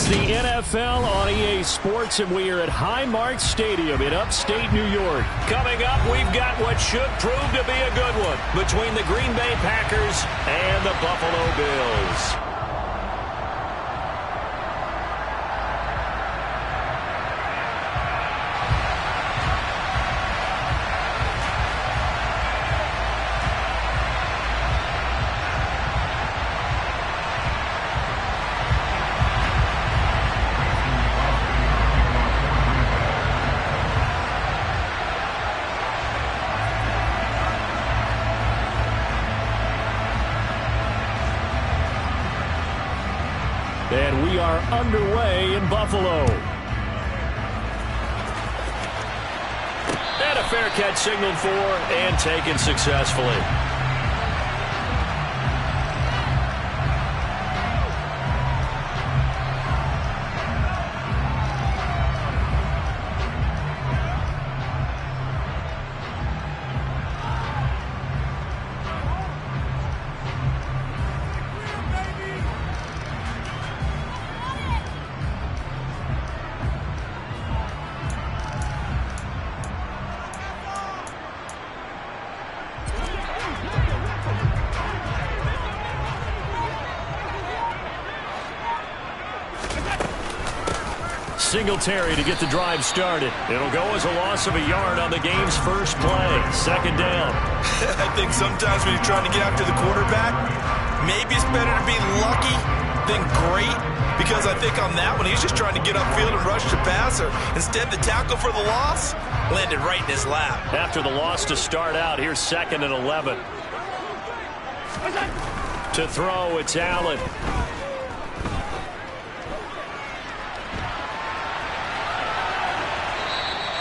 It's the NFL on EA Sports, and we are at Highmark Stadium in upstate New York. Coming up, we've got what should prove to be a good one between the Green Bay Packers and the Buffalo Bills. And we are underway in Buffalo. And a fair catch signaled for and taken successfully. Singletary to get the drive started. It'll go as a loss of a yard on the game's first play. Second down. I think sometimes when you're trying to get after the quarterback, maybe it's better to be lucky than great, because I think on that one he's just trying to get upfield and rush the passer. Instead, the tackle for the loss landed right in his lap. After the loss to start out, here's 2nd and 11. To throw, it's Allen.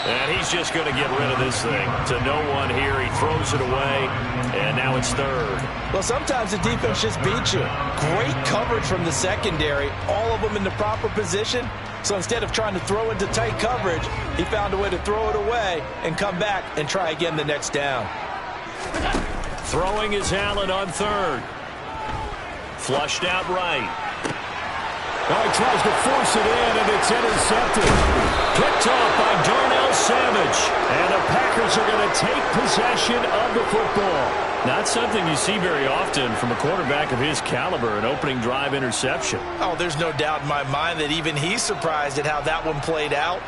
And he's just going to get rid of this thing. To no one here. He throws it away. And now it's 3rd. Well, sometimes the defense just beats you. Great coverage from the secondary. All of them in the proper position. So instead of trying to throw into tight coverage, he found a way to throw it away and come back and try again the next down. Throwing is Allen on 3rd. Flushed out right. Now he tries to force it in, and it's intercepted. Picked off by Darnell Savage. And the Packers are going to take possession of the football. Not something you see very often from a quarterback of his caliber, an opening drive interception. Oh, there's no doubt in my mind that even he's surprised at how that one played out.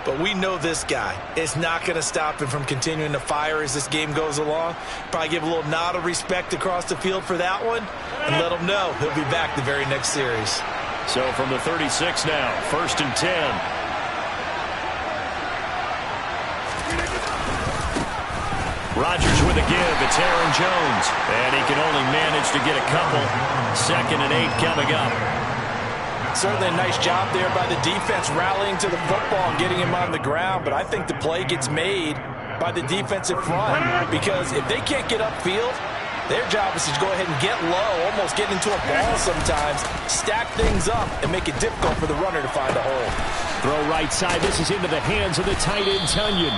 But we know this guy is not going to stop him from continuing to fire as this game goes along. Probably give a little nod of respect across the field for that one and let him know he'll be back the very next series. So from the 36 now, 1st and 10. Rodgers with a give. It's Aaron Jones. And he can only manage to get a couple. 2nd and 8 coming up. Certainly a nice job there by the defense rallying to the football and getting him on the ground. But I think the play gets made by the defensive front, because if they can't get upfield, their job is to go ahead and get low, almost get into a ball sometimes, stack things up, and make it difficult for the runner to find a hole. Throw right side. This is into the hands of the tight end, Tunyon.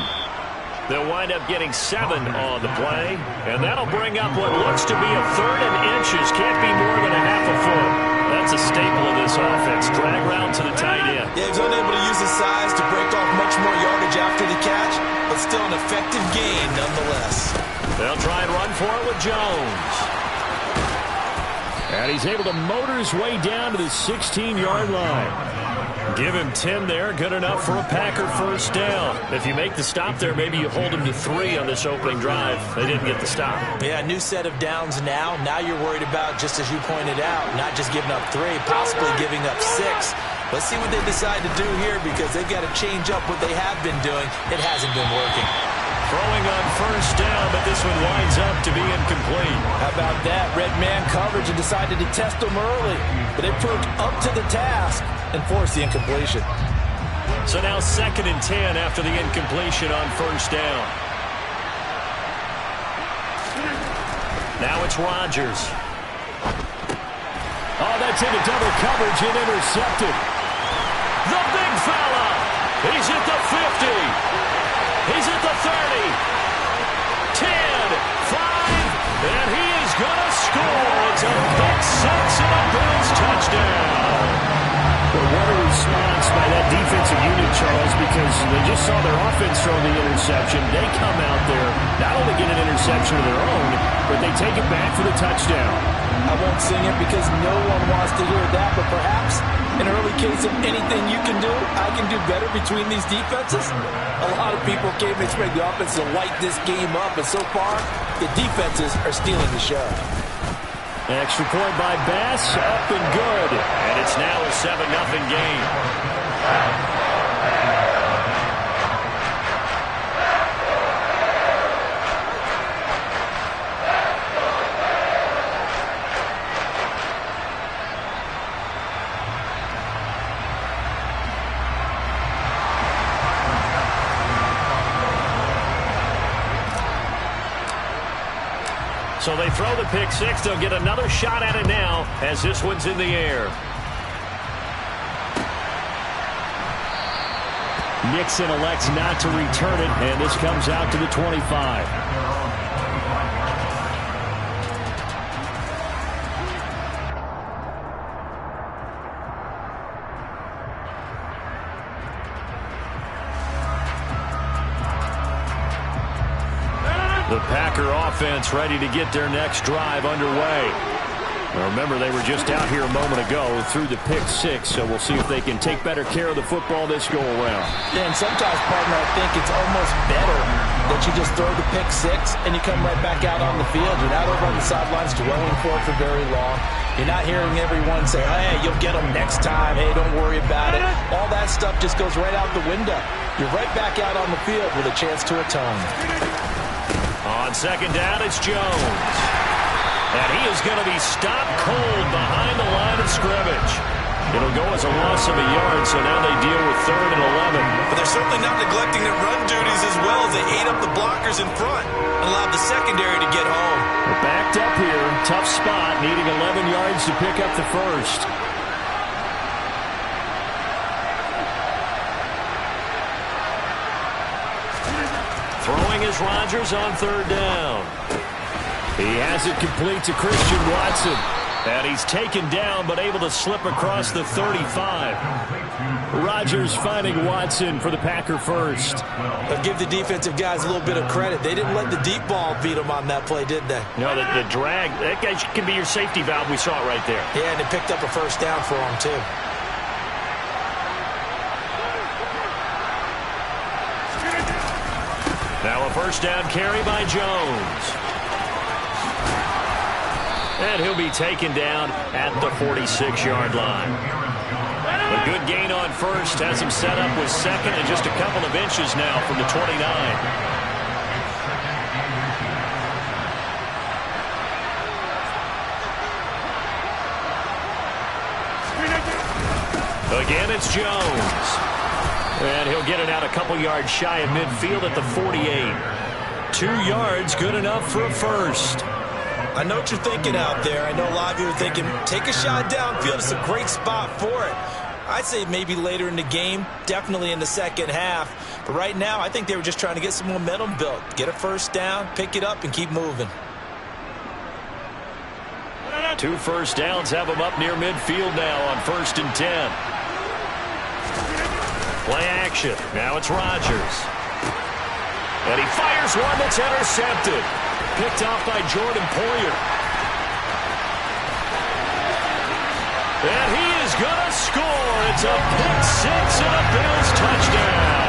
They'll wind up getting 7 on the play, and that'll bring up what looks to be a 3rd and inches. Can't be more than a half a foot. That's a staple of this offense. Drag route to the tight end. Yeah, he's unable to use his size to break off much more yardage after the catch, but still an effective gain nonetheless. They'll try and run for it with Jones. And he's able to motor his way down to the 16-yard line. Give him 10 there. Good enough for a Packer first down. If you make the stop there, maybe you hold him to 3 on this opening drive. They didn't get the stop. Yeah, new set of downs now. Now you're worried about, just as you pointed out, not just giving up 3, possibly giving up 6. Let's see what they decide to do here, because they've got to change up what they have been doing. It hasn't been working. Throwing on first down, but this one winds up to be incomplete. How about that? Red man coverage and decided to test them early. But they proved up to the task and forced the incompletion. So now 2nd and 10 after the incompletion on first down. Now it's Rodgers. Oh, that's into double coverage and intercepted. The big fella. He's at the 50. He's at the 30, 10, 5, and he is going to score. It's a pick 6 and a Bills touchdown. But what a Carlos, because they just saw their offense throw the interception. They come out there, not only get an interception of their own, but they take it back for the touchdown. I won't sing it because no one wants to hear that, but perhaps an early case of anything you can do, I can do better between these defenses. A lot of people came to expect the offense to light this game up, and so far, the defenses are stealing the show. Extra point by Bass, up and good. And it's now a 7-0 game. So they throw the pick six. They'll get another shot at it now as this one's in the air. Nixon elects not to return it, and this comes out to the 25. The Packer offense ready to get their next drive underway. Now remember, they were just out here a moment ago through the pick six, so we'll see if they can take better care of the football this go-around. Yeah, and sometimes, partner, I think it's almost better that you just throw the pick six and you come right back out on the field. You're not over on the sidelines dwelling for it for very long. You're not hearing everyone say, hey, you'll get them next time. Hey, don't worry about it. All that stuff just goes right out the window. You're right back out on the field with a chance to atone. On second down, it's Jones. And he is going to be stopped cold behind the line of scrimmage. It'll go as a loss of a yard, so now they deal with 3rd and 11. But they're certainly not neglecting their run duties as well as they ate up the blockers in front and allowed the secondary to get home. They're backed up here. Tough spot, needing 11 yards to pick up the first. Throwing is Rodgers on 3rd down. He has it complete to Christian Watson. And he's taken down but able to slip across the 35. Rodgers finding Watson for the Packer first. But give the defensive guys a little bit of credit. They didn't let the deep ball beat them on that play, did they? No, the drag, that guy can be your safety valve. We saw it right there. Yeah, and they picked up a first down for him, too. Now a first down carry by Jones. And he'll be taken down at the 46-yard line. A good gain on first has him set up with second and just a couple of inches now from the 29. Again, it's Jones. And he'll get it out a couple yards shy of midfield at the 48. 2 yards, good enough for a first. I know what you're thinking out there. I know a lot of you are thinking, take a shot downfield. It's a great spot for it. I'd say maybe later in the game, definitely in the second half. But right now, I think they were just trying to get some momentum built. Get a first down, pick it up, and keep moving. 2 first downs have them up near midfield now on 1st and 10. Play action. Now it's Rodgers. And he fires one that's intercepted. Picked off by Jordan Poyer. And he is going to score. It's a pick six and a Bills touchdown.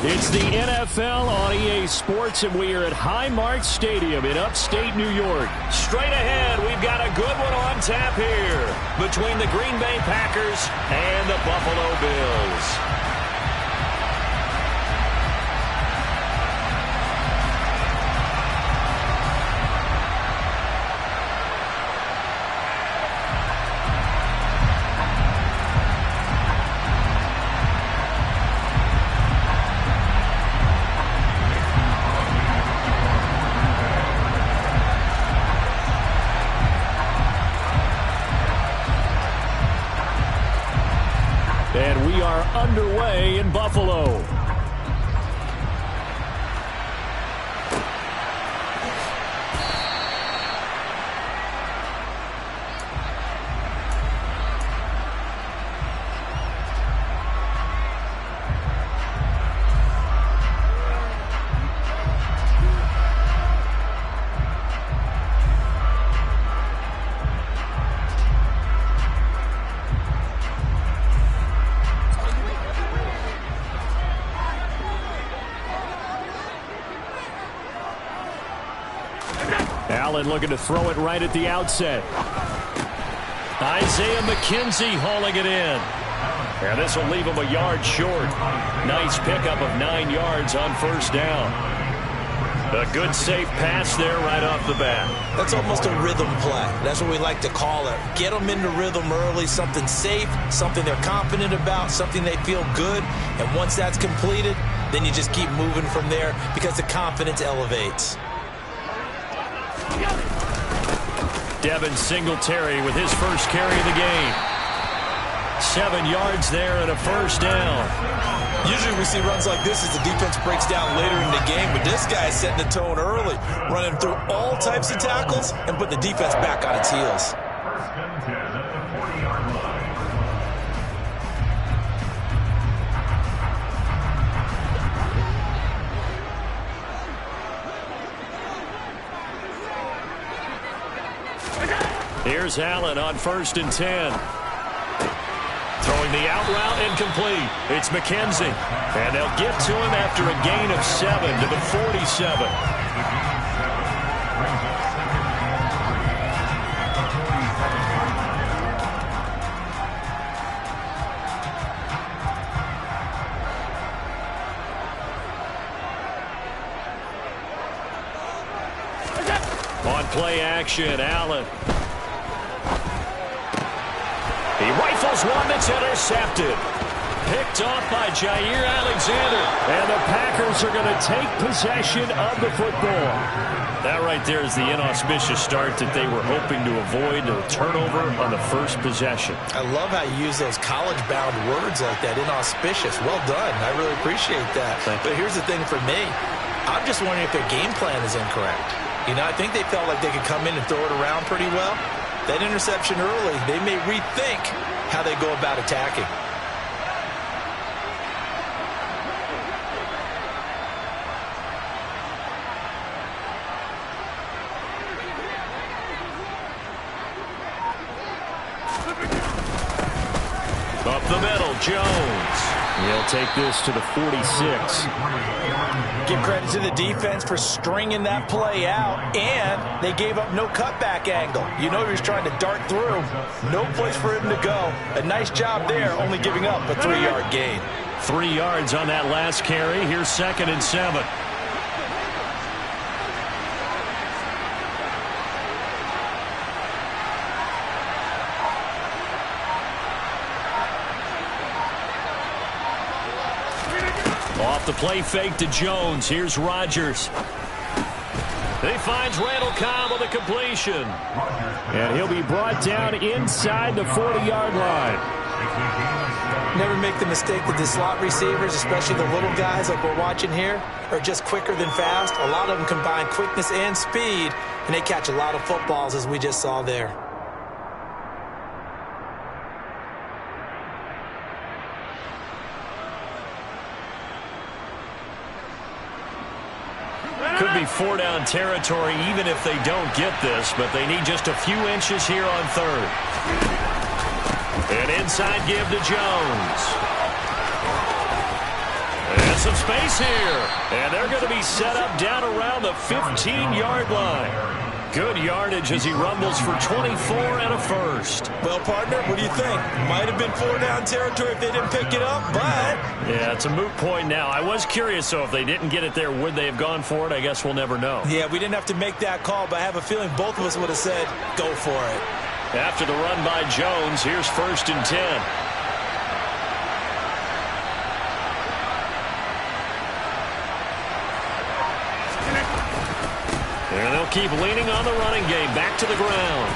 It's the NFL on EA Sports, and we are at Highmark Stadium in upstate New York. Straight ahead, we've got a good one on tap here between the Green Bay Packers and the Buffalo Bills. And we are underway in Buffalo. Allen looking to throw it right at the outset. Isaiah McKenzie hauling it in. And this will leave him a yard short. Nice pickup of 9 yards on first down. A good safe pass there right off the bat. That's almost a rhythm play. That's what we like to call it. Get them into rhythm early, something safe, something they're confident about, something they feel good. And once that's completed, then you just keep moving from there because the confidence elevates. Devin Singletary with his first carry of the game. 7 yards there and a first down. Usually we see runs like this as the defense breaks down later in the game, but this guy is setting the tone early, running through all types of tackles and put the defense back on its heels. Here's Allen on 1st and 10. Throwing the out route incomplete. It's McKenzie. And they'll get to him after a gain of 7 to the 47. On play action, Allen. He rifles one that's intercepted. Picked off by Jair Alexander. And the Packers are going to take possession of the football. That right there is the inauspicious start that they were hoping to avoid, a turnover on the first possession. I love how you use those college-bound words like that, inauspicious. Well done. I really appreciate that. But here's the thing for me. I'm just wondering if their game plan is incorrect. You know, I think they felt like they could come in and throw it around pretty well. That interception early, they may rethink how they go about attacking. Up the middle, Jones. He'll take this to the 46. Give credit to the defense for stringing that play out, and they gave up no cutback angle. You know he was trying to dart through. No place for him to go. A nice job there, only giving up a 3-yard gain. 3 yards on that last carry. Here's 2nd and 7. Off the play fake to Jones. Here's Rodgers. He finds Randall Cobb with a completion. And he'll be brought down inside the 40-yard line. Never make the mistake that the slot receivers, especially the little guys like we're watching here, are just quicker than fast. A lot of them combine quickness and speed, and they catch a lot of footballs, as we just saw there. Could be 4-down territory even if they don't get this, but they need just a few inches here on 3rd. An inside give to Jones. And some space here. And they're going to be set up down around the 15-yard line. Good yardage as he rumbles for 24 and a first. Well, partner, what do you think? Might have been 4-down territory if they didn't pick it up, but... Yeah, it's a moot point now. I was curious, so if they didn't get it there, would they have gone for it? I guess we'll never know. Yeah, we didn't have to make that call, but I have a feeling both of us would have said, go for it. After the run by Jones, here's 1st and 10. And they'll keep leaning on the running game. Back to the ground.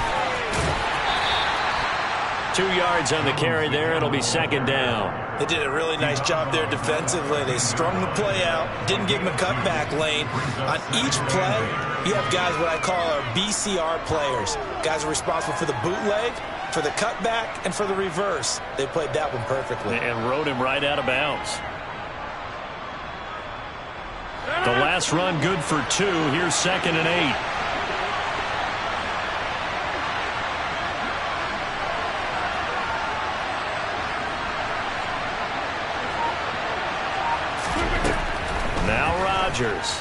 2 yards on the carry there. It'll be 2nd down. They did a really nice job there defensively. They strung the play out, didn't give him a cutback lane. On each play, you have guys what I call our BCR players. Guys are responsible for the bootleg, for the cutback, and for the reverse. They played that one perfectly. And rode him right out of bounds. The last run good for 2. Here's 2nd and 8. Now Rodgers.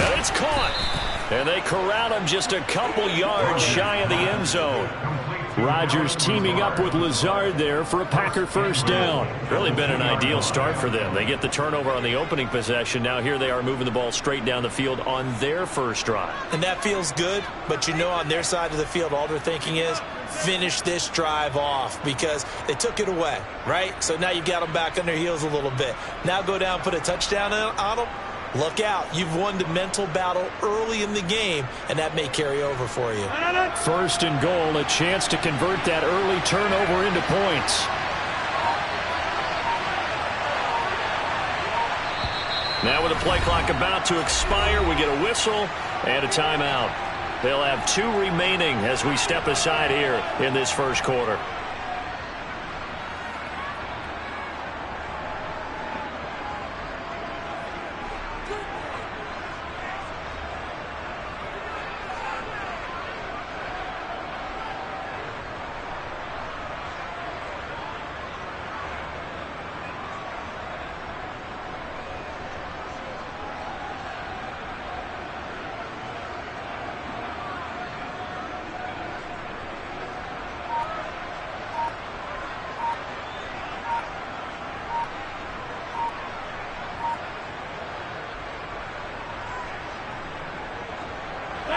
And it's caught. And they corral him just a couple yards shy of the end zone. Rodgers teaming up with Lazard there for a Packer 1st down. Really been an ideal start for them. They get the turnover on the opening possession. Now here they are moving the ball straight down the field on their first drive. And that feels good, but you know on their side of the field all they're thinking is finish this drive off because they took it away, right? So now you've got them back on their heels a little bit. Now go down, put a touchdown on them. Look out. You've won the mental battle early in the game, and that may carry over for you. 1st and goal, a chance to convert that early turnover into points. Now with the play clock about to expire, we get a whistle and a timeout. They'll have 2 remaining as we step aside here in this 1st quarter.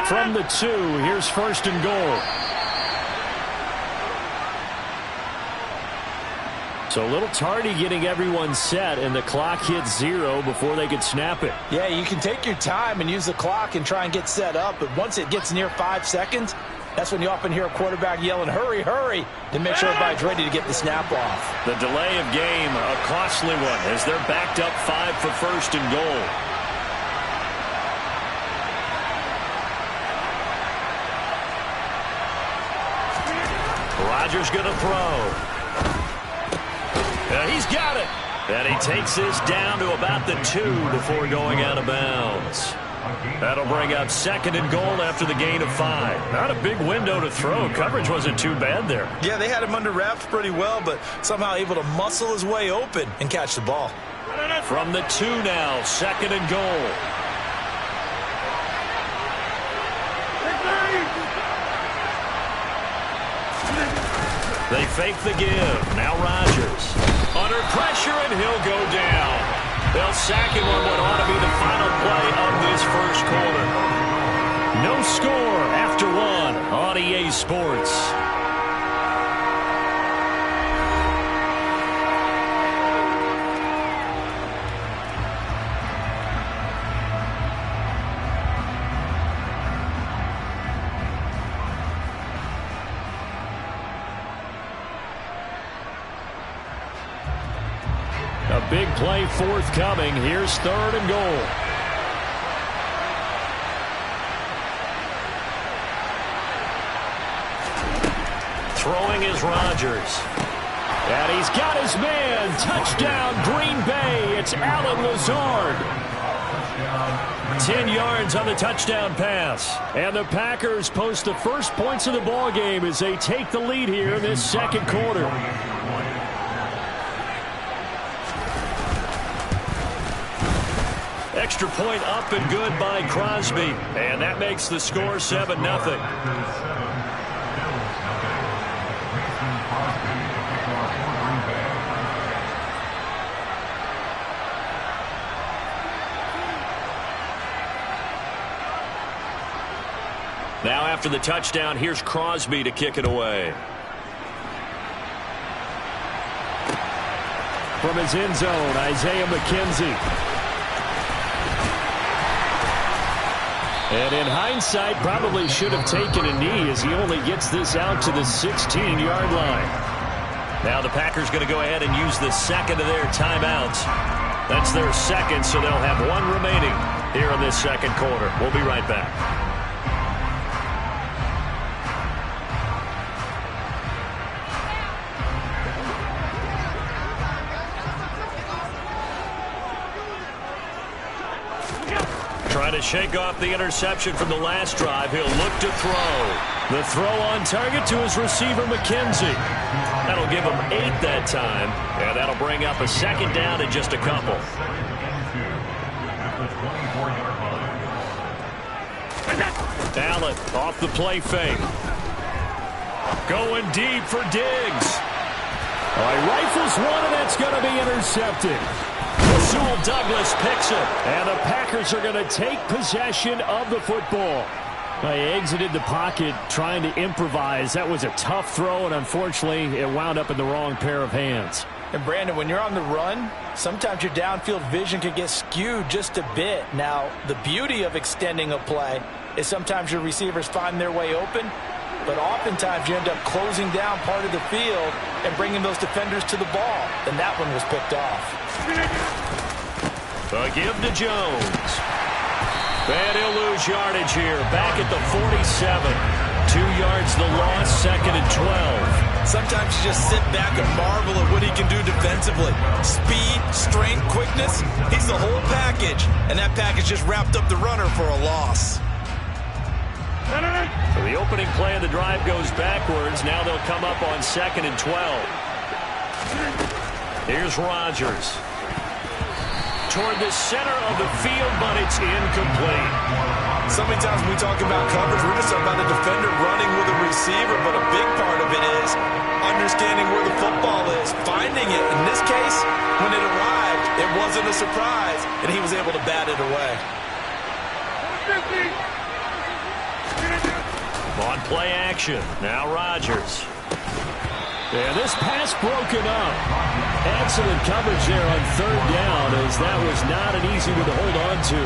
From the 2, here's 1st and goal. So a little tardy getting everyone set, and the clock hits 0 before they could snap it. Yeah, you can take your time and use the clock and try and get set up, but once it gets near 5 seconds, that's when you often hear a quarterback yelling, hurry, hurry, to make sure everybody's ready to get the snap off. The delay of game, a costly one, as they're backed up 5 for 1st and goal. Rodgers going to throw. He's got it. And he takes this down to about the 2 before going out of bounds. That'll bring up 2nd and goal after the gain of 5. Not a big window to throw. Coverage wasn't too bad there. Yeah, they had him under wraps pretty well, but somehow able to muscle his way open and catch the ball. From the 2 now, 2nd and goal. They fake the give. Now Rodgers. Under pressure, and he'll go down. They'll sack him on what ought to be the final play of this 1st quarter. No score after 1 on EA Sports. A big play forthcoming. Here's 3rd and goal. Throwing is Rodgers. And he's got his man. Touchdown, Green Bay. It's Alan Lazard. 10 yards on the touchdown pass. And the Packers post the first points of the ball game as they take the lead here in this 2nd quarter. extra point up and good by Crosby. And that makes the score 7-0. Now after the touchdown, here's Crosby to kick it away. From his end zone, Isaiah McKenzie. And in hindsight, probably should have taken a knee as he only gets this out to the 16-yard line. Now the Packers going to go ahead and use the second of their timeouts. That's their second, so they'll have one remaining here in this second quarter. We'll be right back. Trying to shake off the interception from the last drive. He'll look to throw. The throw on target to his receiver, McKenzie. That'll give him 8 that time, and that'll bring up a second down in just a couple. Allen off the play fake. Going deep for Diggs. All right, rifles one, and that's going to be intercepted. Sewell Douglas picks it. And the Packers are going to take possession of the football. They exited the pocket trying to improvise. That was a tough throw, and unfortunately, it wound up in the wrong pair of hands. And Brandon, when you're on the run, sometimes your downfield vision can get skewed just a bit. Now, the beauty of extending a play is sometimes your receivers find their way open, but oftentimes you end up closing down part of the field and bringing those defenders to the ball. And that one was picked off. A give to Jones. And he'll lose yardage here. Back at the 47. 2 yards the loss, second and 12. Sometimes you just sit back and marvel at what he can do defensively. Speed, strength, quickness. He's the whole package. And that package just wrapped up the runner for a loss. So the opening play of the drive goes backwards. Now they'll come up on second and 12. Here's Rodgers. Toward the center of the field, but it's incomplete. So many times when we talk about coverage, we're just talking about a defender running with a receiver, but a big part of it is understanding where the football is, finding it. In this case, when it arrived, it wasn't a surprise, and he was able to bat it away. On play action, now Rodgers. And this pass broken up. Excellent coverage there on third down, as that was not an easy one to hold on to.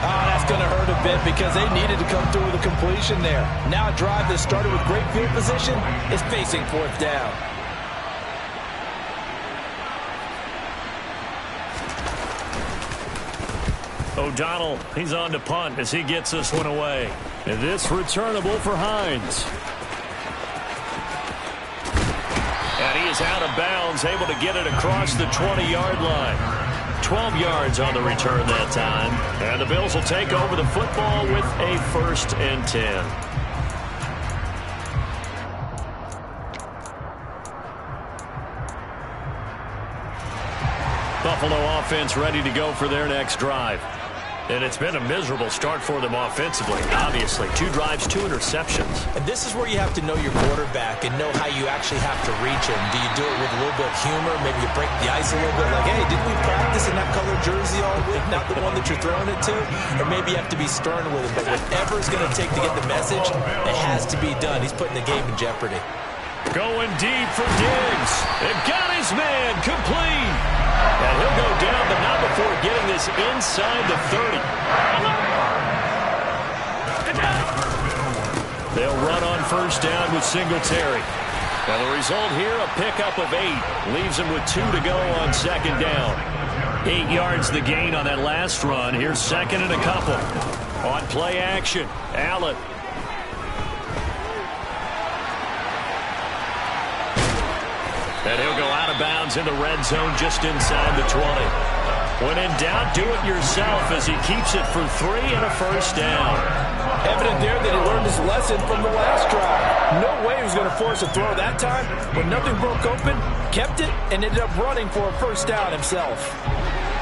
Oh, that's going to hurt a bit because they needed to come through with a completion there. Now a drive that started with great field position is facing fourth down. O'Donnell, he's on to punt as he gets this one away. And this returnable for Hines. And he is out of bounds, able to get it across the 20-yard line. 12 yards on the return that time. And the Bills will take over the football with a 1st and 10. Buffalo offense ready to go for their next drive. And it's been a miserable start for them offensively, obviously. 2 drives, 2 interceptions. And this is where you have to know your quarterback and know how you actually have to reach him. Do you do it with a little bit of humor? Maybe you break the ice a little bit like, hey, didn't we practice in that colored jersey all week? Not the one that you're throwing it to? Or maybe you have to be stern with him. But whatever it's going to take to get the message, it has to be done. He's putting the game in jeopardy. Going deep for Diggs. It got his man complete. And he'll go down, but not before getting this inside the 30. They'll run on first down with Singletary. Now the result here, a pickup of 8. Leaves him with 2 to go on second down. 8 yards the gain on that last run. Here's second and a couple. On play action, Allen. And he'll go out of bounds in the red zone just inside the 20. When in doubt, do it yourself as he keeps it for 3 and a first down. Evident there that he learned his lesson from the last drive. No way he was going to force a throw that time. When nothing broke open, kept it, and ended up running for a first down himself.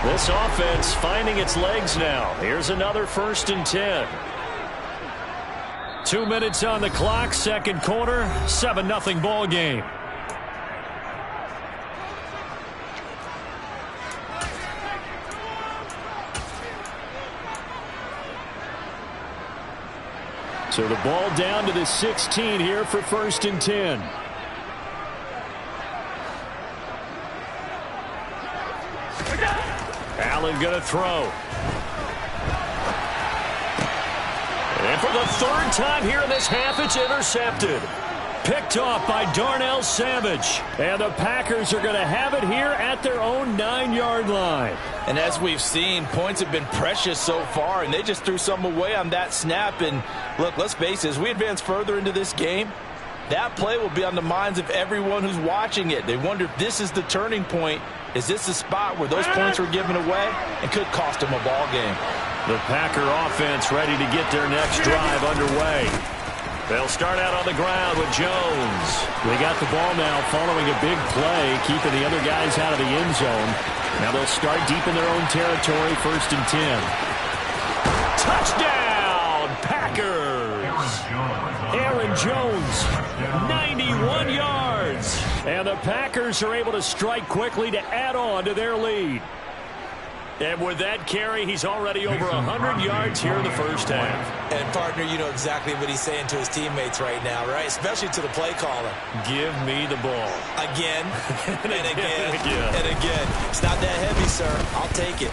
This offense finding its legs now. Here's another 1st and 10. 2 minutes on the clock, second quarter, 7-0 ball game. So the ball down to the 16 here for 1st and 10. Allen going to throw. And for the 3rd time here in this half, it's intercepted. Picked off by Darnell Savage. And the Packers are going to have it here at their own 9-yard line. And as we've seen, points have been precious so far, and they just threw some away on that snap. And look, let's face it, as we advance further into this game, that play will be on the minds of everyone who's watching it. They wonder if this is the turning point. Is this the spot where those points were given away and could cost them a ball game? The Packer offense ready to get their next drive underway. They'll start out on the ground with Jones. They got the ball now following a big play, keeping the other guys out of the end zone. Now they'll start deep in their own territory, 1st and 10. Touchdown, Packers! Aaron Jones, 91 yards. And the Packers are able to strike quickly to add on to their lead. And with that carry, he's already over 100 yards here in the first half. And, partner, you know exactly what he's saying to his teammates right now, right? Especially to the play caller. Give me the ball. Again, and again, again. and again. It's not that heavy, sir. I'll take it.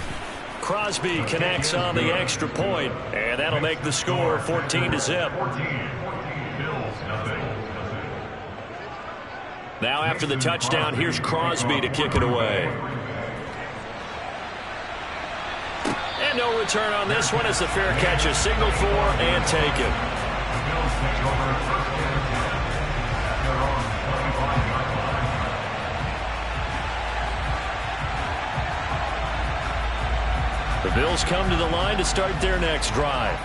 Crosby connects on the extra point, and that'll make the score 14-0. Now after the touchdown, here's Crosby to kick it away. And no return on this one as the fair catch is signaled for and taken. The Bills come to the line to start their next drive.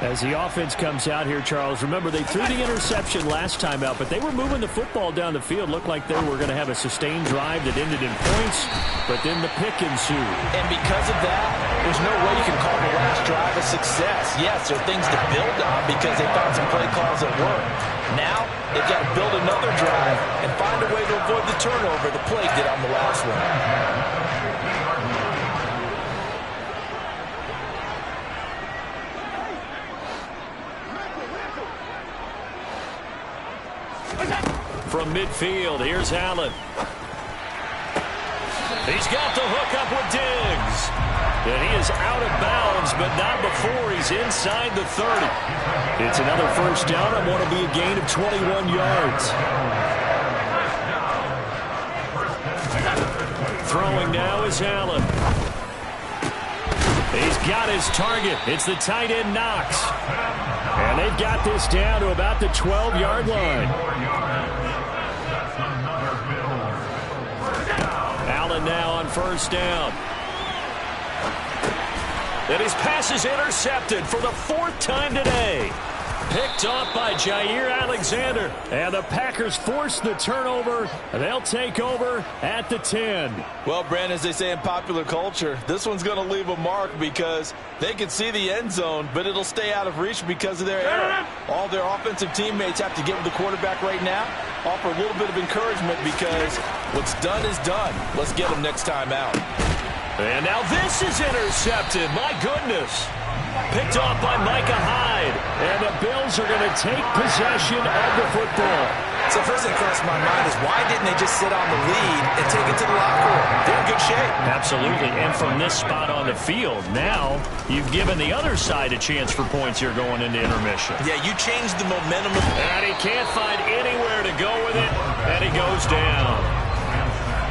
As the offense comes out here, Charles, remember they threw the interception last time out, but they were moving the football down the field. Looked like they were going to have a sustained drive that ended in points, but then the pick ensued. And because of that, there's no way you can call the last drive a success. Yes, there are things to build on because they found some play calls that work. Now, they've got to build another drive and find a way to avoid the turnover the play did on the last one. From midfield, here's Allen. He's got the hook up with Diggs. And he is out of bounds, but not before he's inside the 30. It's another first down on what will be a gain of 21 yards. Throwing now is Allen. He's got his target. It's the tight end Knox. And they've got this down to about the 12-yard line. Allen now on first down. And his pass is intercepted for the 4th time today. Picked off by Jair Alexander. And the Packers force the turnover. They'll take over at the 10. Well, Brandon, as they say in popular culture, this one's going to leave a mark because they can see the end zone, but it'll stay out of reach because of their error. All their offensive teammates have to get with the quarterback right now, offer a little bit of encouragement because what's done is done. Let's get them next time out. And now this is intercepted. My goodness. Picked off by Micah Hyde. And the Bills are going to take possession of the football. So first thing crossed my mind is why didn't they just sit on the lead and take it to the locker room? They're in good shape. Absolutely. And from this spot on the field, now you've given the other side a chance for points here going into intermission. Yeah, you changed the momentum. And he can't find anywhere to go with it. And he goes down.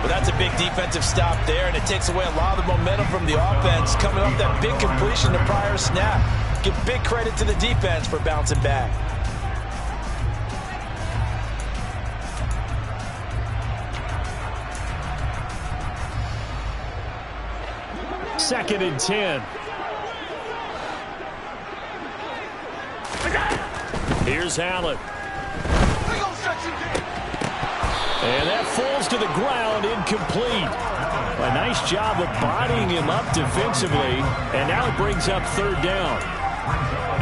Well, that's a big defensive stop there, and it takes away a lot of the momentum from the offense coming off that big completion the prior snap. Give big credit to the defense for bouncing back. Second and 10. Here's Allen. And that falls to the ground, incomplete. A nice job of bodying him up defensively, and now it brings up third down.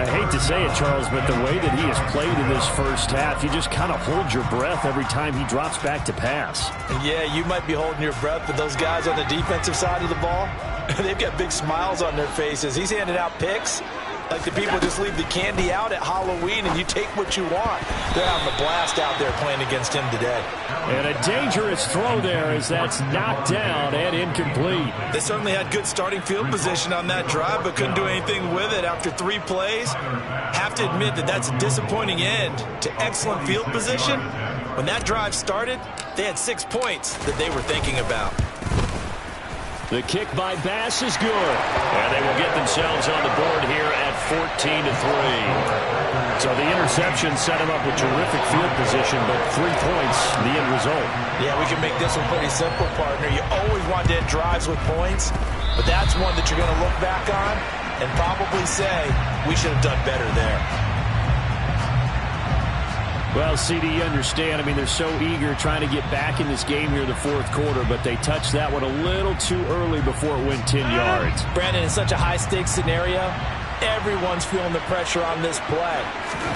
I hate to say it, Charles, but the way that he has played in this first half, you just kind of hold your breath every time he drops back to pass. Yeah, you might be holding your breath, but those guys on the defensive side of the ball, they've got big smiles on their faces. He's handing out picks like the people just leave the candy out at Halloween and you take what you want. They're having a blast out there playing against him today. And a dangerous throw there as that's knocked down and incomplete. They certainly had good starting field position on that drive, but couldn't do anything with it after 3 plays. Have to admit that that's a disappointing end to excellent field position. When that drive started, they had 6 points that they were thinking about. The kick by Bass is good. And they will get themselves on the board here at 14-3. So the interception set him up with terrific field position, but 3 points, the end result. Yeah, we can make this one pretty simple, partner. You always want to end drives with points, but that's one that you're going to look back on and probably say, we should have done better there. Well, CD, you understand. I mean, they're so eager trying to get back in this game here in the fourth quarter, but they touched that one a little too early before it went 10 yards. Brandon, in such a high-stakes scenario, everyone's feeling the pressure on this play.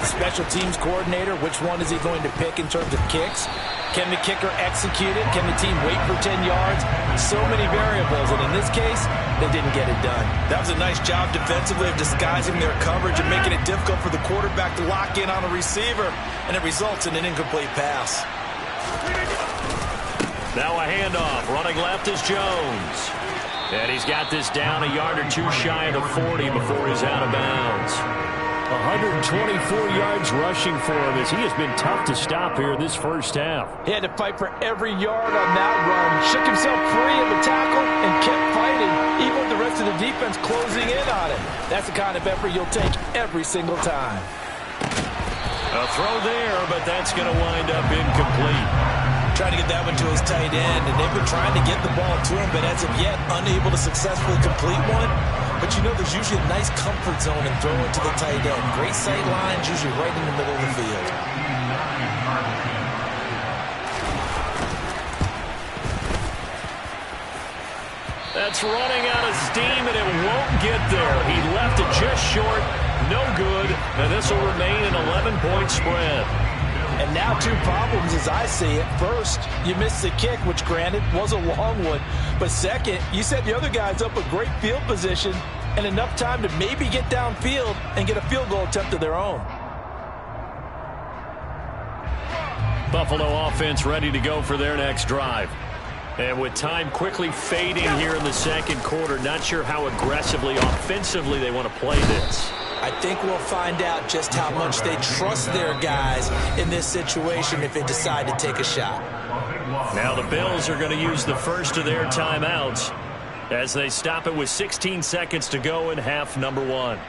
The special teams coordinator, which one is he going to pick in terms of kicks? Can the kicker execute it? Can the team wait for 10 yards? So many variables, and in this case, they didn't get it done. That was a nice job defensively of disguising their coverage and making it difficult for the quarterback to lock in on a receiver, and it results in an incomplete pass. Now a handoff. Running left is Jones. And he's got this down a yard or two shy of the 40 before he's out of bounds. 124 yards rushing for him as he has been tough to stop here this first half. He had to fight for every yard on that run. Shook himself free of the tackle and kept fighting, even with the rest of the defense closing in on him. That's the kind of effort you'll take every single time. A throw there, but that's going to wind up incomplete. Trying to get that one to his tight end, and they've been trying to get the ball to him, but as of yet, unable to successfully complete one. But you know, there's usually a nice comfort zone in throwing to the tight end. Great sight lines, usually right in the middle of the field. That's running out of steam, and it won't get there. He left it just short. No good, and this will remain an 11-point spread. And now 2 problems as I see it. First, you missed the kick, which granted was a long one. But second, you set the other guys up with great field position and enough time to maybe get downfield and get a field goal attempt of their own. Buffalo offense ready to go for their next drive. And with time quickly fading here in the second quarter, not sure how aggressively, offensively they want to play this. I think we'll find out just how much they trust their guys in this situation if they decide to take a shot. Now the Bills are going to use the first of their timeouts as they stop it with 16 seconds to go in half number 1.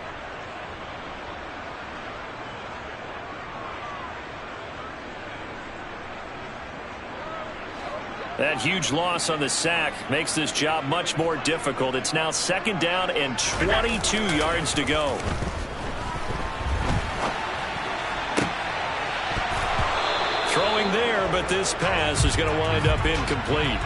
That huge loss on the sack makes this job much more difficult. It's now 2nd down and 22 yards to go. Throwing there, but this pass is going to wind up incomplete.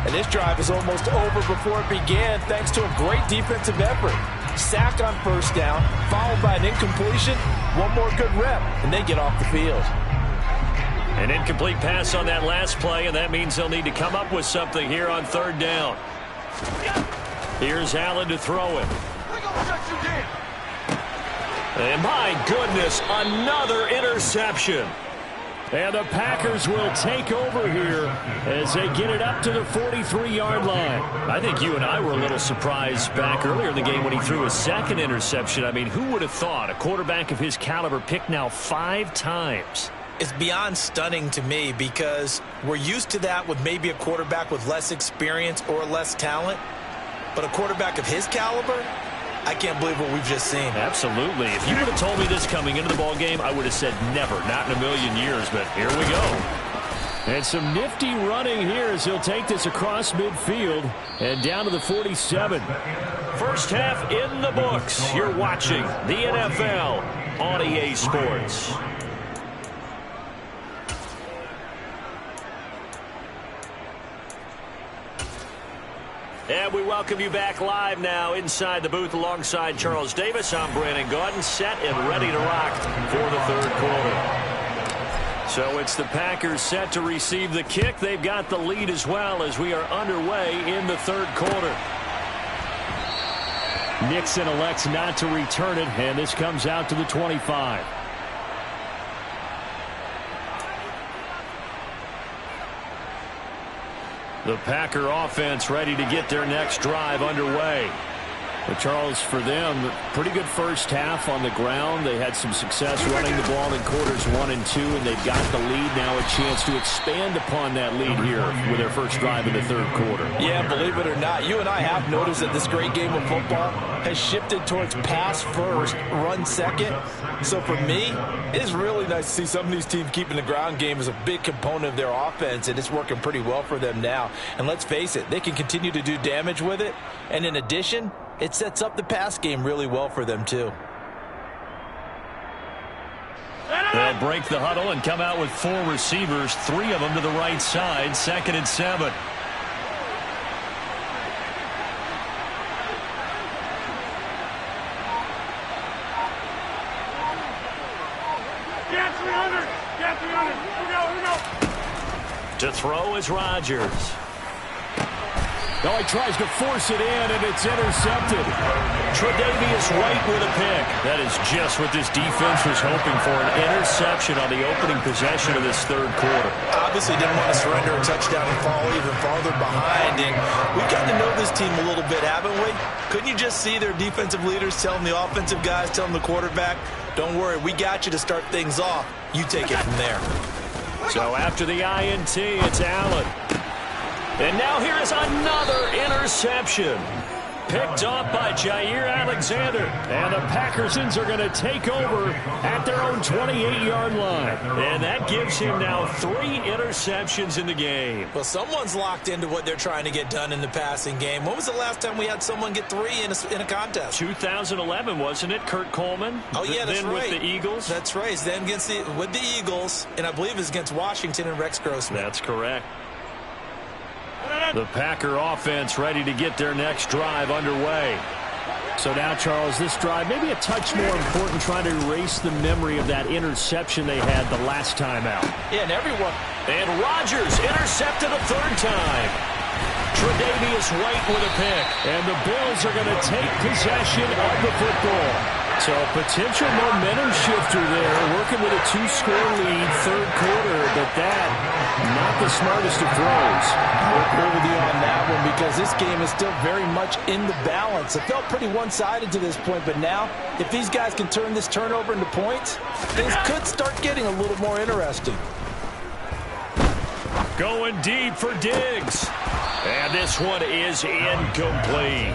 And this drive is almost over before it began thanks to a great defensive effort. Sack on first down, followed by an incompletion, one more good rep, and they get off the field. An incomplete pass on that last play, and that means they'll need to come up with something here on 3rd down. Here's Allen to throw it. And my goodness, another interception. And the Packers will take over here as they get it up to the 43-yard line. I think you and I were a little surprised back earlier in the game when he threw his 2nd interception. I mean, who would have thought a quarterback of his caliber picked now 5 times? It's beyond stunning to me because we're used to that with maybe a quarterback with less experience or less talent. But a quarterback of his caliber, I can't believe what we've just seen. Absolutely. If you would have told me this coming into the ball game, I would have said never, not in a million years, but here we go. And some nifty running here as he'll take this across midfield and down to the 47. First half in the books. You're watching the NFL on EA Sports. And we welcome you back live now inside the booth alongside Charles Davis. I'm Brandon Gaudin, set and ready to rock for the third quarter. So it's the Packers set to receive the kick. They've got the lead as well as we are underway in the third quarter. Nixon elects not to return it, and this comes out to the 25. The Packer offense ready to get their next drive underway. But Charles, for them, pretty good first half on the ground. They had some success running the ball in quarters 1 and 2, and they've got the lead now, a chance to expand upon that lead here with their first drive in the third quarter. Yeah, believe it or not, you and I have noticed that this great game of football has shifted towards pass first, run second. So for me, it's really nice to see some of these teams keeping the ground game as a big component of their offense, and it's working pretty well for them now. And let's face it, they can continue to do damage with it. And in addition, it sets up the pass game really well for them, too. They'll break the huddle and come out with 4 receivers, 3 of them to the right side, 2nd and 7. Get 300! Get 300! Here we go! To throw is Rodgers. Oh, he tries to force it in, and it's intercepted. Tre'Davious White with a pick. That is just what this defense was hoping for, an interception on the opening possession of this third quarter. Obviously didn't want to surrender a touchdown and fall even farther behind. And we've gotten to know this team a little bit, haven't we? Couldn't you just see their defensive leaders telling the offensive guys, telling the quarterback, don't worry, we got you to start things off. You take it from there. So after the INT, it's Allen. And now here is another interception. Picked off by Jair Alexander. And the Packersons are going to take over at their own 28-yard line. And that gives him now 3 interceptions in the game. Well, someone's locked into what they're trying to get done in the passing game. When was the last time we had someone get 3 in a contest? 2011, wasn't it? Kurt Coleman? Oh, yeah, that's then right. With the Eagles? That's right. Then with the Eagles, and I believe it's against Washington and Rex Grossman. That's correct. The Packer offense ready to get their next drive underway. So now, Charles, this drive maybe a touch more important, trying to erase the memory of that interception they had the last time out. Yeah, and everyone. And Rodgers intercepted a 3rd time. Tre'Davious White with a pick. And the Bills are going to take possession of the football. So potential momentum shifter there, working with a 2-score lead, third quarter, but that, not the smartest of throws. I'll agree with you on that one because this game is still very much in the balance. It felt pretty one-sided to this point, but now, if these guys can turn this turnover into points, things could start getting a little more interesting. Going deep for Diggs. And this one is incomplete.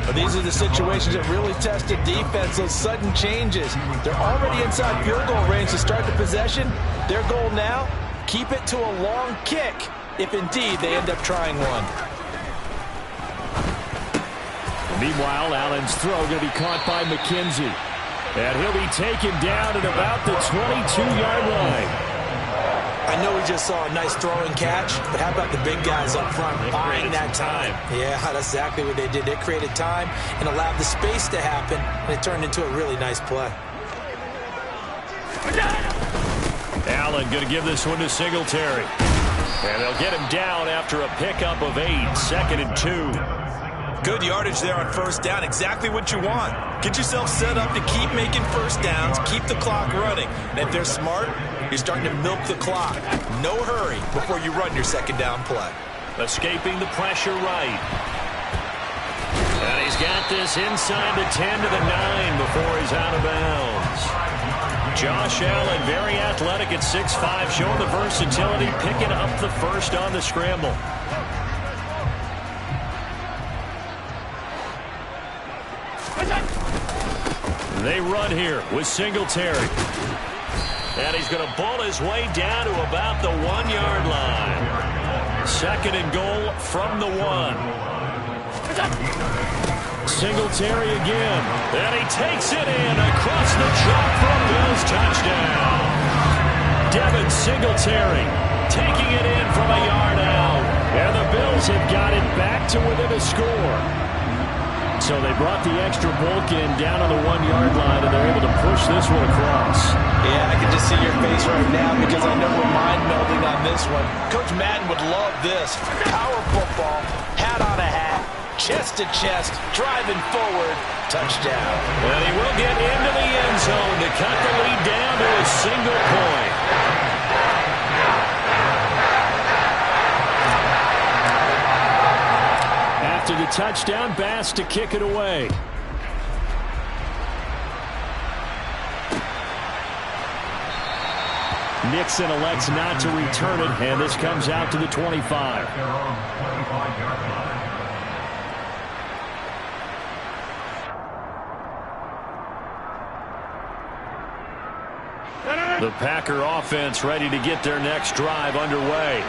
But these are the situations that really test the defense, those sudden changes. They're already inside field goal range to start the possession. Their goal now, keep it to a long kick, if indeed they end up trying one. Meanwhile, Allen's throw going to be caught by McKenzie. And he'll be taken down at about the 22-yard line. I know we just saw a nice throw and catch, but how about the big guys up front buying that time? Yeah, that's exactly what they did. They created time and allowed the space to happen, and it turned into a really nice play. Allen going to give this one to Singletary. And they'll get him down after a pickup of 8, 2nd and 2. Good yardage there on first down. Exactly what you want. Get yourself set up to keep making first downs, keep the clock running. And if they're smart, you're starting to milk the clock. No hurry before you run your second down play. Escaping the pressure right. And he's got this inside the 10 to the 9 before he's out of bounds. Josh Allen, very athletic at 6'5", showing the versatility, picking up the first on the scramble. They run here with Singletary. And he's going to bull his way down to about the 1-yard line. 2nd and goal from the 1. Singletary again. And he takes it in across the chalk for a Bills touchdown. Devin Singletary taking it in from a yard out. And the Bills have got it back to within a score. So they brought the extra bulk in down on the 1-yard line, and they're able to push this one across. Yeah, I can just see your face right now because I know we're mind-melding on this one. Coach Madden would love this. Power football, hat on a hat, chest to chest, driving forward, touchdown. And he will get into the end zone to cut the lead down to a single point. After the touchdown, Bass to kick it away. Nixon elects not to return it, and this comes out to the 25. The Packer offense ready to get their next drive underway.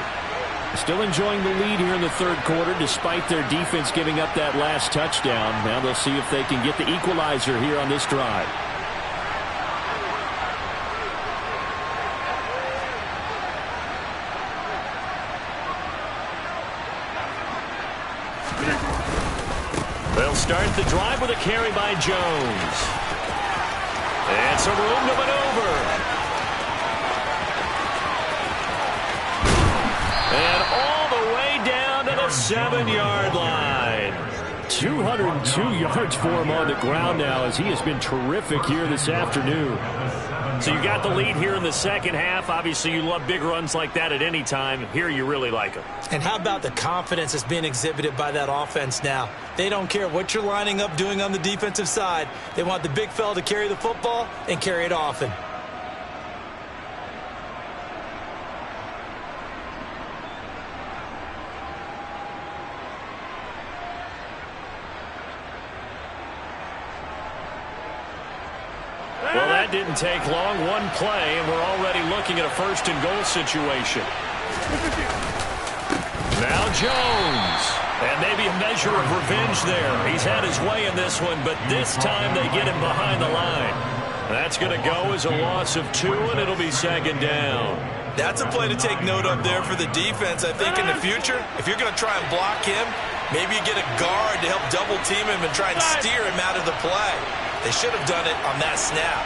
Still enjoying the lead here in the third quarter despite their defense giving up that last touchdown. Now they'll see if they can get the equalizer here on this drive. They'll start the drive with a carry by Jones. And some room to maneuver. And all the way down to the 7-yard line. 202 yards for him on the ground now as he has been terrific here this afternoon. So you got the lead here in the second half. Obviously, you love big runs like that at any time. Here, you really like them. And how about the confidence that's being exhibited by that offense now? They don't care what you're lining up doing on the defensive side. They want the big fella to carry the football and carry it often. Well, that didn't take long. One play, and we're already looking at a first-and-goal situation. Now Jones. And maybe a measure of revenge there. He's had his way in this one, but this time they get him behind the line. That's going to go as a loss of 2, and it'll be second down. That's a play to take note of there for the defense. I think in the future, if you're going to try and block him, maybe you get a guard to help double-team him and try and steer him out of the play. They should have done it on that snap.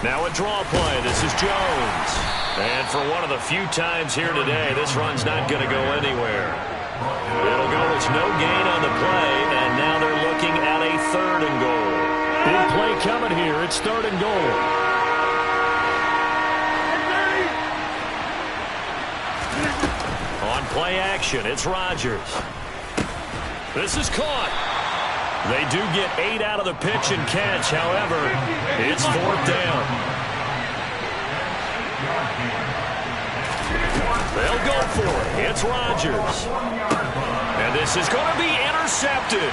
Now a draw play. This is Jones. And for one of the few times here today, this run's not going to go anywhere. It'll go as no gain on the play, and now they're looking at a 3rd and goal. Big play coming here. It's 3rd and goal. On play action, it's Rodgers. This is caught. They do get 8 out of the pitch and catch. However, it's 4th down. They'll go for it. It's Rodgers. And this is going to be intercepted.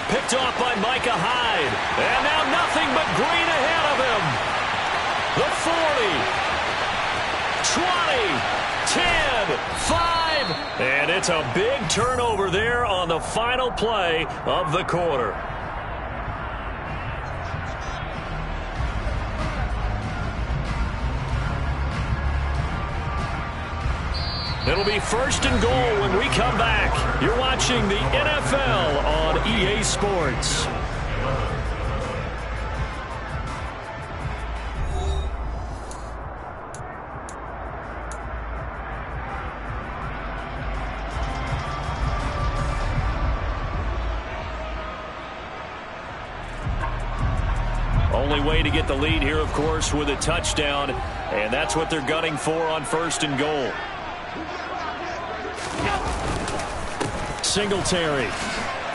Picked off by Micah Hyde. And now nothing but green ahead of him. The 40, 20, 10, 5. And it's a big turnover there on the final play of the quarter. It'll be 1st and goal when we come back. You're watching the NFL on EA Sports. Only way to get the lead here, of course, with a touchdown, and that's what they're gunning for on 1st and goal. Singletary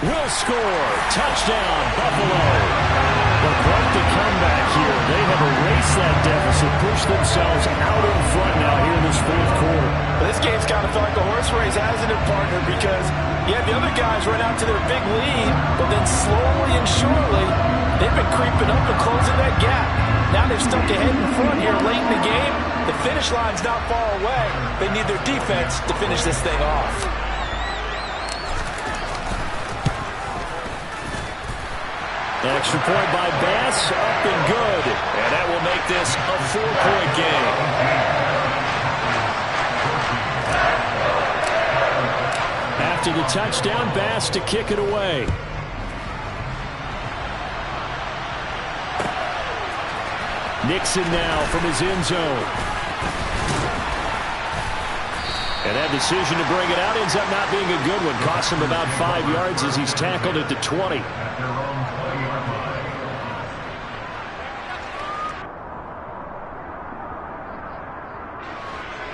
will score. Touchdown, Buffalo. But quite the comeback here. They have erased that deficit, pushed themselves out in front now here in this 4th quarter. Well, this game's kind of felt like a horse race, hasn't it, partner? Because, yeah, the other guys run out to their big lead, but then slowly and surely, they've been creeping up and closing that gap. Now they've stuck ahead in front here late in the game. The finish line's not far away. They need their defense to finish this thing off. Extra point by Bass, up and good. And that will make this a 4-point game. After the touchdown, Bass to kick it away. Nixon now from his end zone. And that decision to bring it out ends up not being a good one. Costs him about 5 yards as he's tackled at the 20.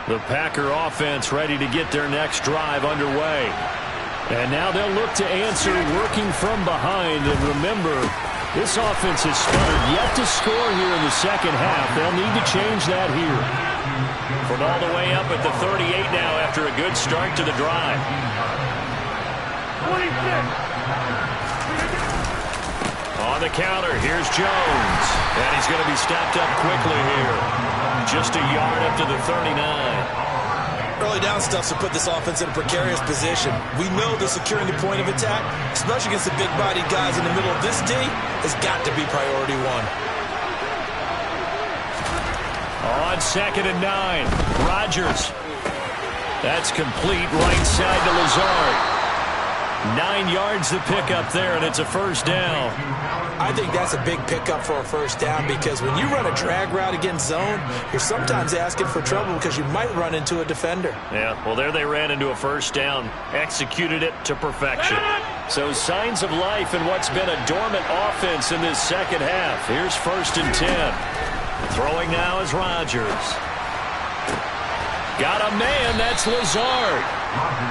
The Packer offense ready to get their next drive underway. And now they'll look to answer working from behind. And remember, this offense has sputtered yet to score here in the second half. They'll need to change that here. From all the way up at the 38 now after a good start to the drive. 26. On the counter, here's Jones. And he's going to be stopped up quickly here. Just a yard up to the 39. Early down stuff to put this offense in a precarious position. We know that securing the point of attack, especially against the big-bodied guys in the middle of this D, has got to be priority one. On 2nd and 9, Rodgers. That's complete right side to Lazard. 9 yards to pick up there, and it's a first down. I think that's a big pickup for a first down because when you run a drag route against zone, you're sometimes asking for trouble because you might run into a defender. Yeah, well, there they ran into a first down, executed it to perfection. So signs of life in what's been a dormant offense in this second half. Here's 1st and 10. Throwing now is Rodgers. Got a man, that's Lazard.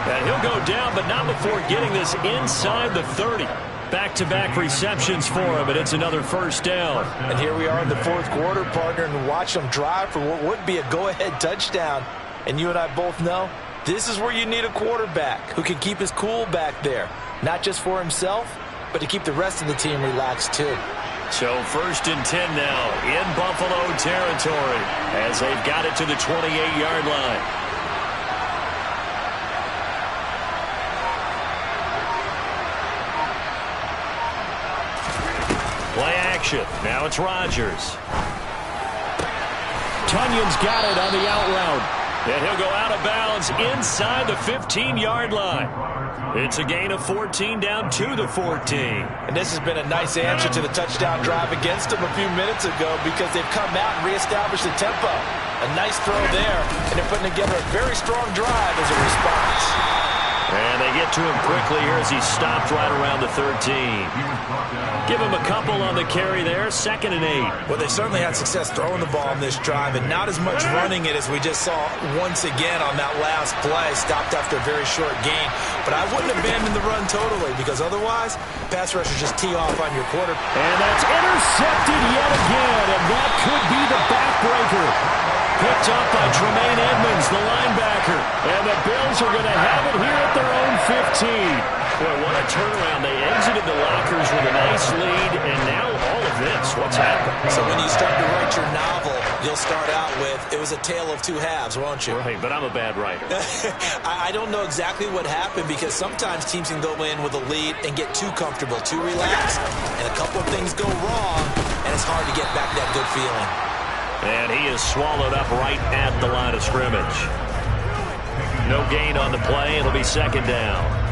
And he'll go down, but not before getting this inside the 30. Back-to-back receptions for him, and it's another first down. And here we are in the 4th quarter, partner, and watch them drive for what would be a go-ahead touchdown. And you and I both know this is where you need a quarterback who can keep his cool back there. Not just for himself, but to keep the rest of the team relaxed too. So 1st and 10 now in Buffalo territory as they've got it to the 28-yard line. Play action. Now it's Rodgers. Tunyon's got it on the out route. And he'll go out of bounds inside the 15-yard line. It's a gain of 14 down to the 14. And this has been a nice answer to the touchdown drive against them a few minutes ago because they've come out and reestablished the tempo. A nice throw there, and they're putting together a very strong drive as a response. And they get to him quickly here as he stopped right around the 13. Give him a couple on the carry there, 2nd and 8. Well, they certainly had success throwing the ball in this drive and not as much running it as we just saw once again on that last play, stopped after a very short gain. But I wouldn't abandon the run totally because otherwise, pass rushers just tee off on your quarter. And that's intercepted yet again, and that could be the backbreaker. Picked up by Tremaine Edmonds, the linebacker. And the Bills are going to have it here at their own 15. Boy, what a turnaround. They exited the lockers with a nice lead, and now all of this. What's happened? So when you start to write your novel, you'll start out with, it was a tale of two halves, won't you? Right, but I'm a bad writer. I don't know exactly what happened because sometimes teams can go in with a lead and get too comfortable, too relaxed, and a couple of things go wrong, and it's hard to get back that good feeling. And he is swallowed up right at the line of scrimmage. No gain on the play. It'll be 2nd down.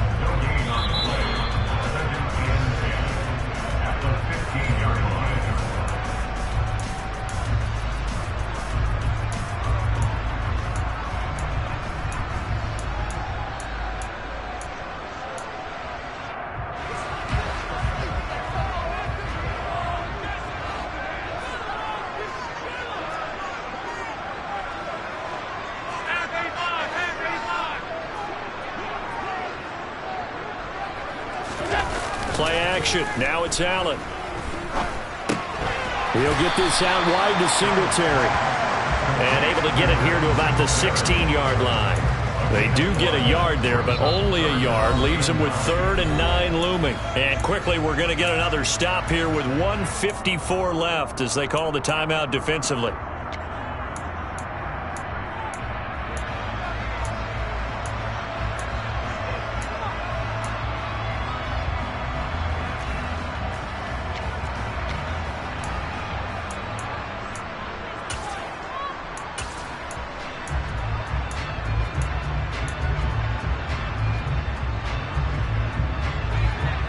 Play action. Now it's Allen. He'll get this out wide to Singletary. And able to get it here to about the 16-yard line. They do get a yard there, but only a yard. Leaves them with 3rd and 9 looming. And quickly, we're going to get another stop here with 1:54 left as they call the timeout defensively.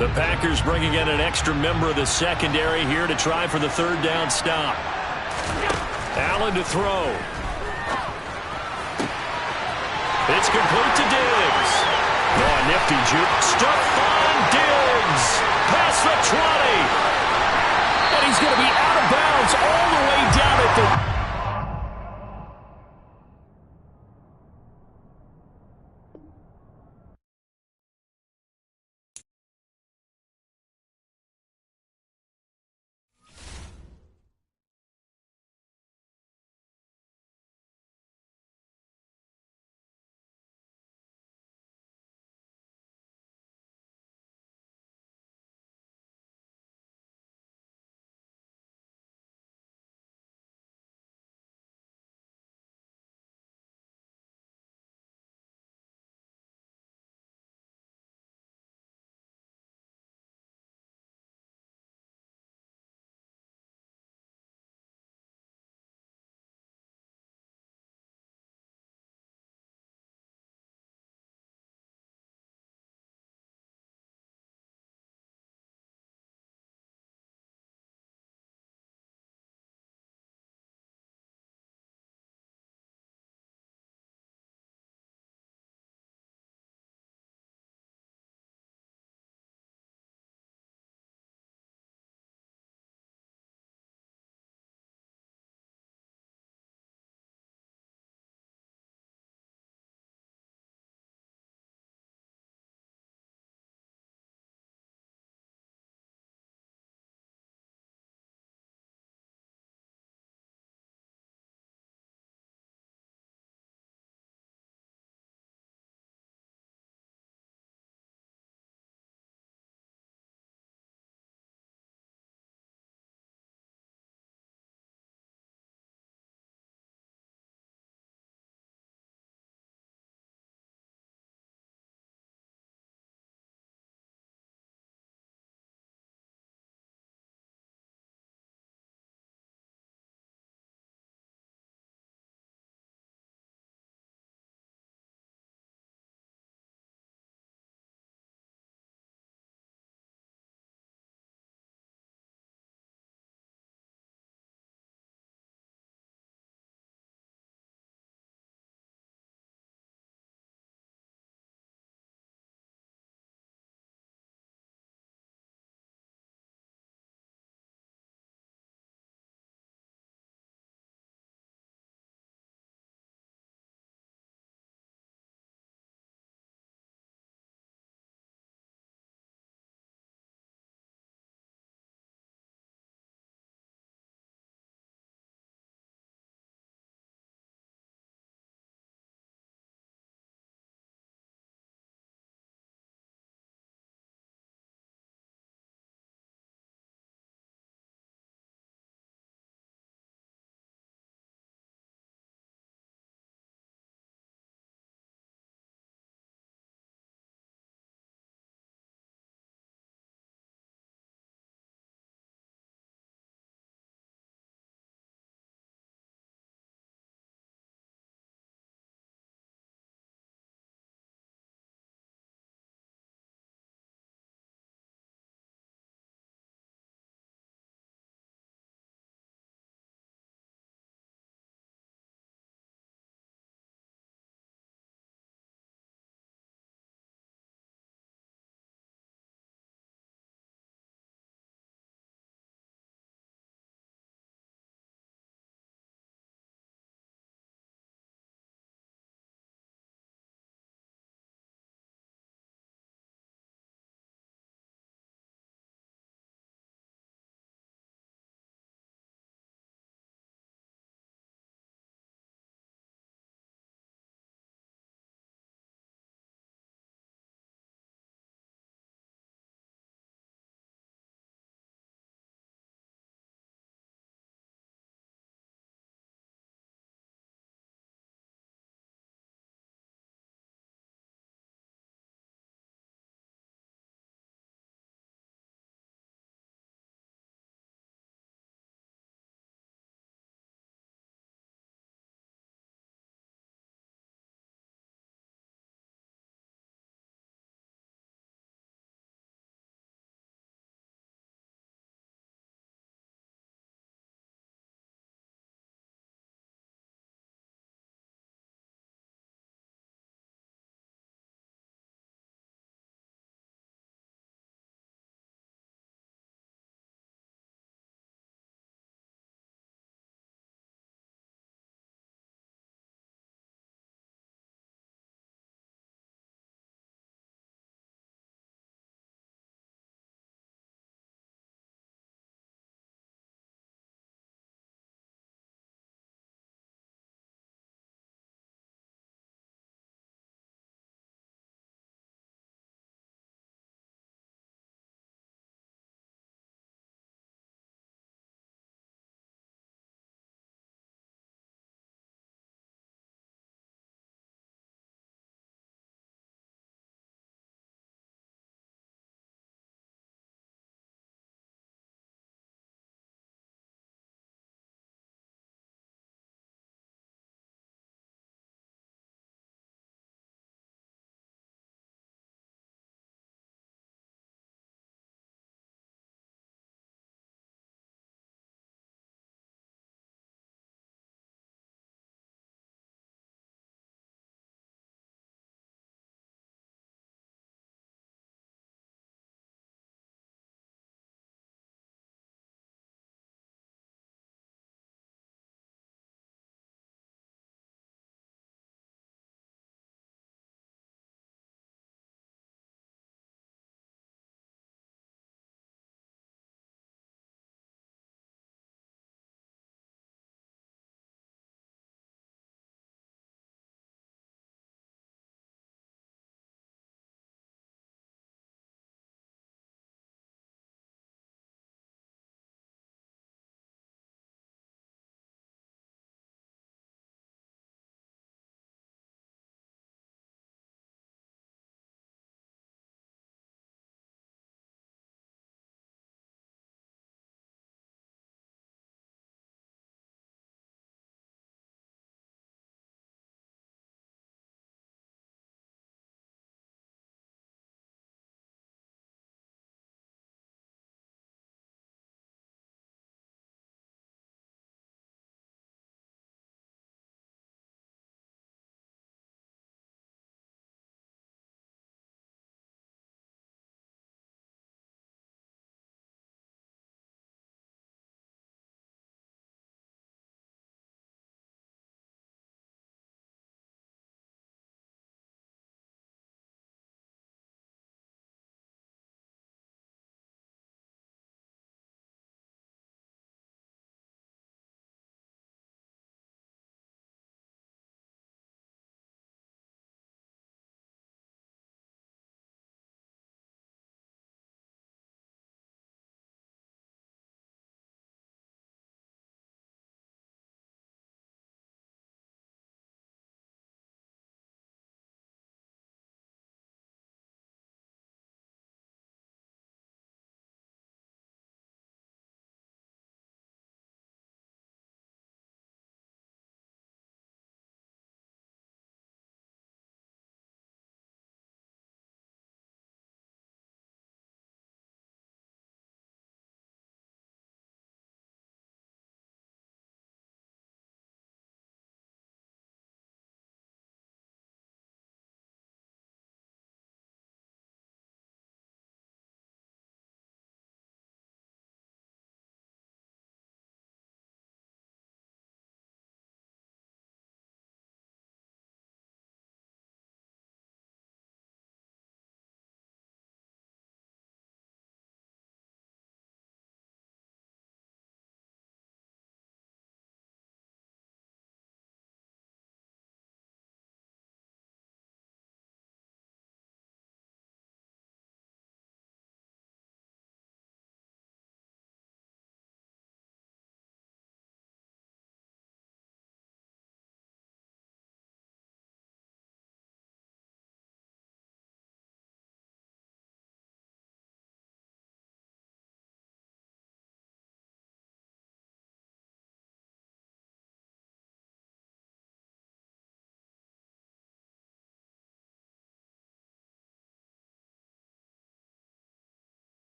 The Packers bringing in an extra member of the secondary here to try for the third down stop. Allen to throw. It's complete to Diggs. Oh, a nifty juke. Stephon Diggs. Past the 20. And he's going to be out of bounds all the way down at the...